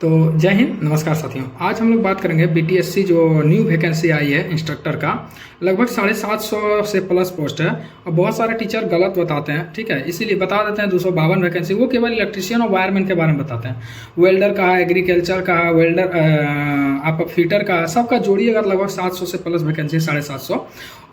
तो जय हिंद, नमस्कार साथियों। आज हम लोग बात करेंगे बीटीएससी जो न्यू वैकेंसी आई है इंस्ट्रक्टर का। लगभग 750 से प्लस पोस्ट है और बहुत सारे टीचर गलत बताते हैं, ठीक है। इसीलिए बता देते हैं 252 वैकेंसी, वो केवल इलेक्ट्रीशियन और वायरमैन के बारे में बताते हैं। वेल्डर का है, एग्रीकल्चर का है, वेल्डर आप फिटर का है, सबका जोड़ी अगर लगभग 700 से प्लस वैकेंसी, 750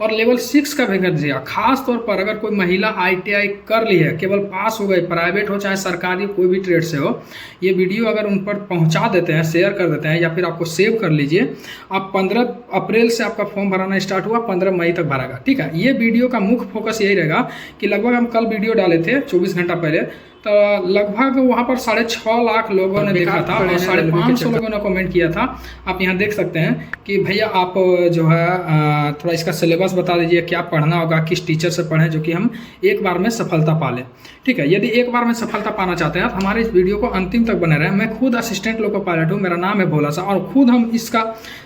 और लेवल 6 का वैकेंसी है। खास तौर पर अगर कोई महिला ITI कर ली है, केवल पास हो गई, प्राइवेट हो चाहे सरकारी, कोई भी ट्रेड से हो, ये वीडियो अगर उन पर पहुंचा देते हैं, शेयर कर देते हैं या फिर आपको सेव कर लीजिए। आप 15 अप्रैल से आपका फॉर्म भराना स्टार्ट हुआ, 15 मई तक भरागा, ठीक है। ये वीडियो का मुख्य फोकस यही रहेगा कि लगभग हम कल वीडियो डाले थे 24 घंटा पहले, तो लगभग वहाँ पर 6.5 लाख लोगों ने देखा था और 550 लोगों ने कमेंट किया था। आप यहाँ देख सकते हैं कि भैया आप जो है थोड़ा इसका सिलेबस बता दीजिए, क्या पढ़ना होगा, किस टीचर से पढ़ें जो कि हम एक बार में सफलता पा लें, ठीक है। यदि एक बार में सफलता पाना चाहते हैं तो हमारे इस वीडियो को अंतिम तक बने रहें। मैं खुद असिस्टेंट लोको पायलट हूँ, मेरा नाम है भोला सा, और खुद हम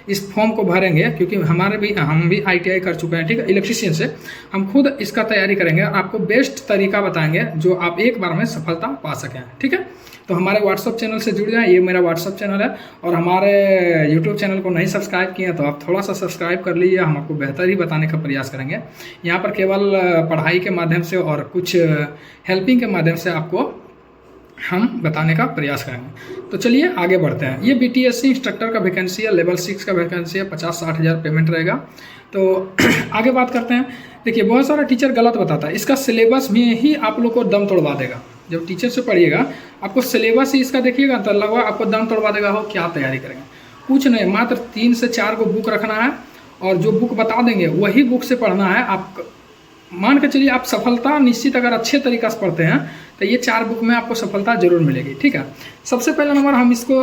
इस फॉर्म को भरेंगे क्योंकि हम भी ITI कर चुके हैं, ठीक है, इलेक्ट्रीशियन से। हम खुद इसका तैयारी करेंगे और आपको बेस्ट तरीका बताएंगे जो आप एक बार में सफलता पा सकें, ठीक है। तो हमारे व्हाट्सअप चैनल से जुड़ जाएं, ये मेरा व्हाट्सअप चैनल है। और हमारे यूट्यूब चैनल को नहीं सब्सक्राइब किए हैं तो आप थोड़ा सा सब्सक्राइब कर लीजिए, हम आपको बेहतर ही बताने का प्रयास करेंगे। यहाँ पर केवल पढ़ाई के माध्यम से और कुछ हेल्पिंग के माध्यम से आपको हम बताने का प्रयास करेंगे। तो चलिए आगे बढ़ते हैं। ये BTSC इंस्ट्रक्टर का वैकेंसी है, लेवल 6 का वैकेंसी है, 50-60 हज़ार पेमेंट रहेगा। तो आगे बात करते हैं। देखिए, बहुत सारा टीचर गलत बताता है, इसका सिलेबस में ही आप लोग को दम तोड़वा देगा। जब टीचर से पढ़िएगा आपको सिलेबस ही इसका देखिएगा तो लगभग आपको दम तोड़वा देगा। हो क्या तैयारी करेंगे, कुछ नहीं, मात्र 3 से 4 को बुक रखना है और जो बुक बता देंगे वही बुक से पढ़ना है। आप मान के चलिए, आप सफलता निश्चित अगर अच्छे तरीक़ा से पढ़ते हैं तो ये 4 बुक में आपको सफलता जरूर मिलेगी, ठीक है। सबसे पहला नंबर हम इसको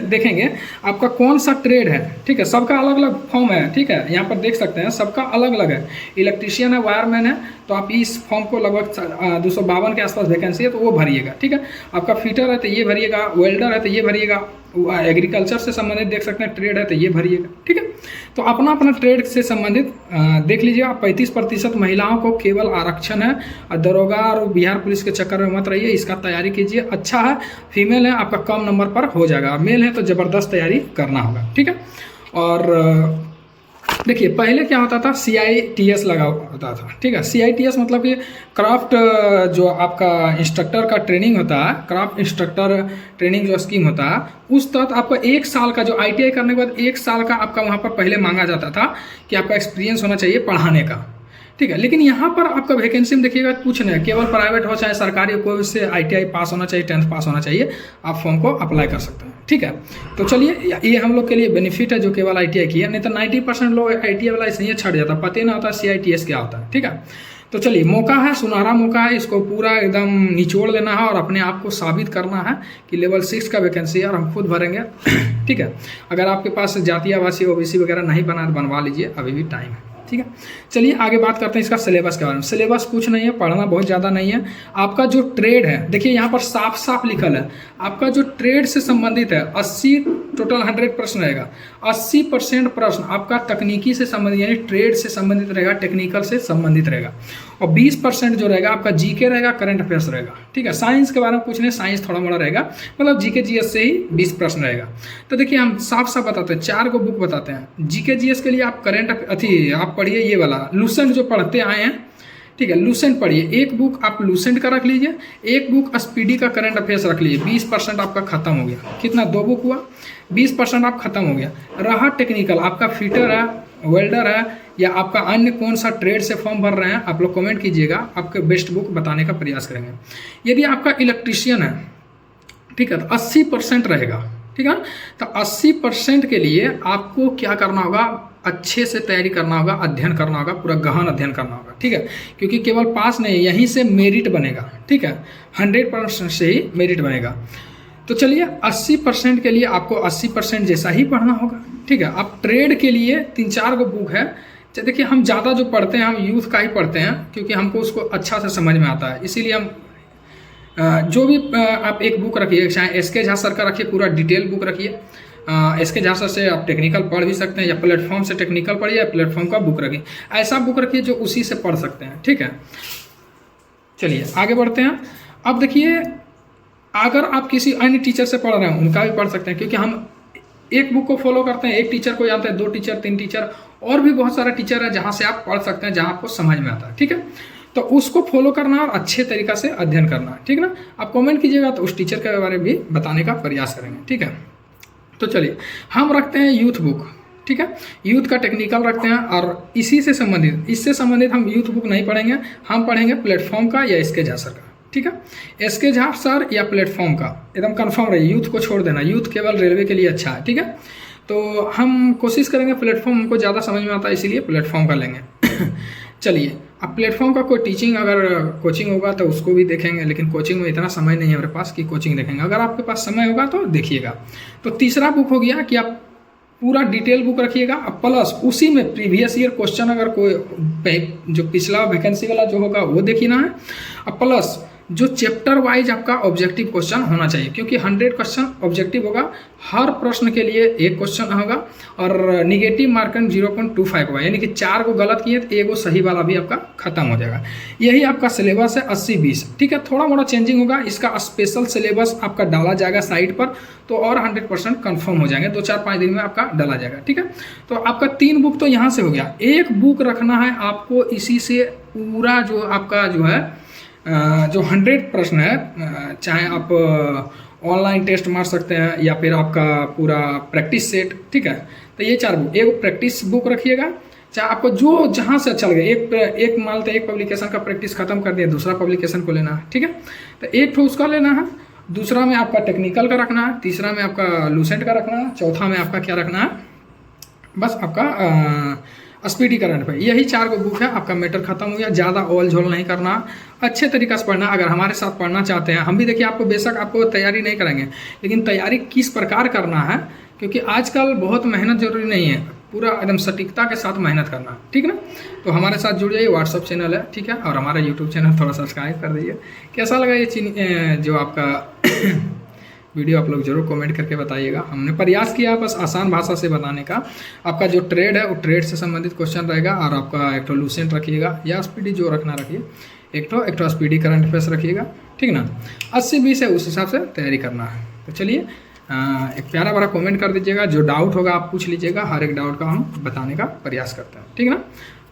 देखेंगे, आपका कौन सा ट्रेड है, ठीक है। सबका अलग अलग फॉर्म है, ठीक है, यहाँ पर देख सकते हैं सबका अलग अलग है। इलेक्ट्रीशियन है, वायरमैन है, तो आप इस फॉर्म को लगभग 252 के आसपास वैकेंसी है तो वो भरिएगा, ठीक है। आपका फिटर है तो ये भरिएगा, वेल्डर है तो ये भरिएगा, एग्रीकल्चर से संबंधित देख सकते हैं ट्रेड है तो ये भरिएगा, ठीक है। तो अपना अपना ट्रेड से संबंधित देख लीजिए। आप 35% महिलाओं को केवल आरक्षण है और दरोगा और बिहार पुलिस के चक्कर में मत रहिए, इसका तैयारी कीजिए। अच्छा है, फीमेल है आपका कम नंबर पर हो जाएगा, मेल है तो ज़बरदस्त तैयारी करना होगा, ठीक है। और देखिए, पहले क्या होता था, CITS लगा होता था, ठीक है। CITS मतलब कि क्राफ्ट जो आपका इंस्ट्रक्टर का ट्रेनिंग होता है, क्राफ्ट इंस्ट्रक्टर ट्रेनिंग जो स्कीम होता है, उस तहत आपका 1 साल का जो ITI करने के बाद 1 साल का आपका वहाँ पर पहले मांगा जाता था कि आपका एक्सपीरियंस होना चाहिए पढ़ाने का, ठीक है। लेकिन यहाँ पर आपका वैकेंसी में देखिएगा कुछ नहीं, केवल प्राइवेट हो चाहे सरकारी, कोई से ITI पास होना चाहिए, 10th पास होना चाहिए, आप फॉर्म को अप्लाई कर सकते हैं, ठीक है। तो चलिए, ये हम लोग के लिए बेनिफिट है जो केवल ITI की है, नहीं तो 90% लोग ITI वाला इसलिए ही छट जाता, पता ही ना होता CITS क्या होता है, ठीक है। तो चलिए, मौका है, सुनहरा मौका है, इसको पूरा एकदम निचोड़ लेना है और अपने आप को साबित करना है कि लेवल 6 का वैकेंसी है और हम खुद भरेंगे, ठीक है। अगर आपके पास जाति आवासी OBC वगैरह नहीं बना तो बनवा लीजिए, अभी भी टाइम है, ठीक है। चलिए आगे बात करते हैं इसका सिलेबस के बारे में। सिलेबस कुछ नहीं है, पढ़ना बहुत ज़्यादा नहीं है। आपका जो ट्रेड है, देखिए यहाँ पर साफ साफ लिखल है, आपका जो ट्रेड से संबंधित है 80 टोटल 100 प्रश्न रहेगा। 80% प्रश्न आपका तकनीकी से संबंधित यानी ट्रेड से संबंधित रहेगा, टेक्निकल से संबंधित रहेगा। और 20% जो रहेगा आपका GK रहेगा, करंट अफेयर्स रहेगा, ठीक है। साइंस के बारे में कुछ नहीं, साइंस थोड़ा मोड़ा रहेगा, मतलब GK GS से ही 20 प्रश्न रहेगा। तो देखिए, हम साफ साफ बताते हैं, 4 को बुक बताते हैं। GK GS के लिए आप आप पढ़िए ये वाला लूसेंट जो पढ़ते आए हैं, ठीक है, लूसेंट पढ़िए। एक बुक आप लूसेंट का रख लीजिए, एक बुक स्पीडी का करंट अफेयर्स रख लीजिए। 20% आपका खत्म हो गया। कितना, 2 बुक हुआ, 20% आप खत्म हो गया। रहा टेक्निकल, आपका फिटर है, वेल्डर है या आपका अन्य कौन सा ट्रेड से फॉर्म भर रहे हैं, आप लोग कमेंट कीजिएगा, आपके बेस्ट बुक बताने का प्रयास करेंगे। यदि आपका इलेक्ट्रीशियन है, ठीक है, तो 80% रहेगा, ठीक है। तो 80% के लिए आपको क्या करना होगा, अच्छे से तैयारी करना होगा, अध्ययन करना होगा, पूरा गहन अध्ययन करना होगा, ठीक है। क्योंकि केवल पास नहीं, यहीं से मेरिट बनेगा, ठीक है, 100% से ही मेरिट बनेगा। तो चलिए, 80% के लिए आपको 80% जैसा ही पढ़ना होगा, ठीक है। आप ट्रेड के लिए 3-4 को बुक है। देखिए, हम ज़्यादा जो पढ़ते हैं, हम यूथ का ही पढ़ते हैं क्योंकि हमको उसको अच्छा से समझ में आता है, इसीलिए हम जो भी आप एक बुक रखिए, चाहे SK झा सर का रखिए, पूरा डिटेल बुक रखिए। SK झा सर से आप टेक्निकल पढ़ भी सकते हैं या प्लेटफॉर्म से टेक्निकल पढ़िए या प्लेटफॉर्म का बुक रखिए। ऐसा बुक रखिए जो उसी से पढ़ सकते हैं, ठीक है। चलिए आगे बढ़ते हैं। अब देखिए, अगर आप किसी अन्य टीचर से पढ़ रहे हैं उनका भी पढ़ सकते हैं, क्योंकि हम एक बुक को फॉलो करते हैं, एक टीचर को जानते हैं, 2 टीचर 3 टीचर और भी बहुत सारे टीचर है जहाँ से आप पढ़ सकते हैं, जहाँ आपको समझ में आता है। ठीक है, तो उसको फॉलो करना और अच्छे तरीक़ा से अध्ययन करना। ठीक ना, आप कमेंट कीजिएगा तो उस टीचर के बारे में भी बताने का प्रयास करेंगे। ठीक है, तो चलिए हम रखते हैं यूथ बुक। ठीक है, यूथ का टेक्निकल रखते हैं और इससे संबंधित हम यूथ बुक नहीं पढ़ेंगे, हम पढ़ेंगे प्लेटफॉर्म का या एसके झा सर का। ठीक है, एसके झा सर या प्लेटफॉर्म का एकदम कंफर्म रहे, यूथ को छोड़ देना, यूथ केवल रेलवे के लिए अच्छा है। ठीक है, तो हम कोशिश करेंगे प्लेटफॉर्म हमको ज़्यादा समझ में आता है, इसीलिए प्लेटफॉर्म का लेंगे। चलिए, अब प्लेटफॉर्म का कोई टीचिंग अगर कोचिंग होगा तो उसको भी देखेंगे, लेकिन कोचिंग में इतना समय नहीं है हमारे पास कि कोचिंग देखेंगे। अगर आपके पास समय होगा तो देखिएगा। तो तीसरा बुक हो गया कि आप पूरा डिटेल बुक रखिएगा, प्लस उसी में प्रीवियस ईयर क्वेश्चन अगर कोई जो पिछला वैकेंसी वाला जो होगा वो देखना है, और प्लस जो चैप्टर वाइज आपका ऑब्जेक्टिव क्वेश्चन होना चाहिए, क्योंकि 100 क्वेश्चन ऑब्जेक्टिव होगा, हर प्रश्न के लिए 1 क्वेश्चन होगा और निगेटिव मार्किंग 0.25 होगा, यानी कि 4 को गलत किए तो 1 सही वाला भी आपका खत्म हो जाएगा। यही आपका सिलेबस है 80-20। ठीक है, थोड़ा मोड़ा चेंजिंग होगा, इसका स्पेशल सिलेबस आपका डाला जाएगा साइट पर, तो और 100% कन्फर्म हो जाएंगे, 2-4-5 दिन में आपका डाला जाएगा। ठीक है, तो आपका 3 बुक तो यहाँ से हो गया, 1 बुक रखना है आपको, इसी से पूरा जो आपका जो है जो 100 प्रश्न है, चाहे आप ऑनलाइन टेस्ट मार सकते हैं या फिर आपका पूरा प्रैक्टिस सेट। ठीक है, तो ये 4 बुक, एक प्रैक्टिस बुक रखिएगा, चाहे आपको जो जहाँ से अच्छा लगे, एक मान एक पब्लिकेशन का प्रैक्टिस खत्म कर दिया, दूसरा पब्लिकेशन को लेना है। ठीक है, तो एक तो उसका लेना है, दूसरा में आपका टेक्निकल का रखना है, तीसरा में आपका लूसेंट का रखना है, चौथा में आपका क्या रखना है, बस आपका स्पीडी करंट पे। यही 4 को बुक है, आपका मैटर खत्म हो गया। ज़्यादा ओल झोल नहीं करना, अच्छे तरीक़े से पढ़ना। अगर हमारे साथ पढ़ना चाहते हैं, हम भी देखिए आपको बेशक आपको तैयारी नहीं करेंगे, लेकिन तैयारी किस प्रकार करना है, क्योंकि आजकल बहुत मेहनत जरूरी नहीं है, पूरा एकदम सटीकता के साथ मेहनत करना। ठीक ना, तो हमारे साथ जुड़ जाइए, व्हाट्सअप चैनल है। ठीक है, और हमारा यूट्यूब चैनल थोड़ा सब्सक्राइब कर दीजिए। कैसा लगा ये जो आपका वीडियो, आप लोग जरूर कमेंट करके बताइएगा। हमने प्रयास किया बस आसान भाषा से बताने का। आपका जो ट्रेड है वो ट्रेड से संबंधित क्वेश्चन रहेगा, और आपका एक तो लूसेंट रखिएगा या स्पीडी जो रखना रखिए, एक तो स्पीडी करंट अफेयर्स रखिएगा। ठीक ना, 80-20 है, उस हिसाब से तैयारी करना है। तो चलिए एक प्यारा बड़ा कमेंट कर दीजिएगा, जो डाउट होगा आप पूछ लीजिएगा, हर एक डाउट का हम बताने का प्रयास करते हैं। ठीक ना,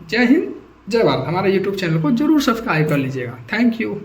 जय हिंद जय भारत। हमारे यूट्यूब चैनल को जरूर सब्सक्राइब कर लीजिएगा। Thank you.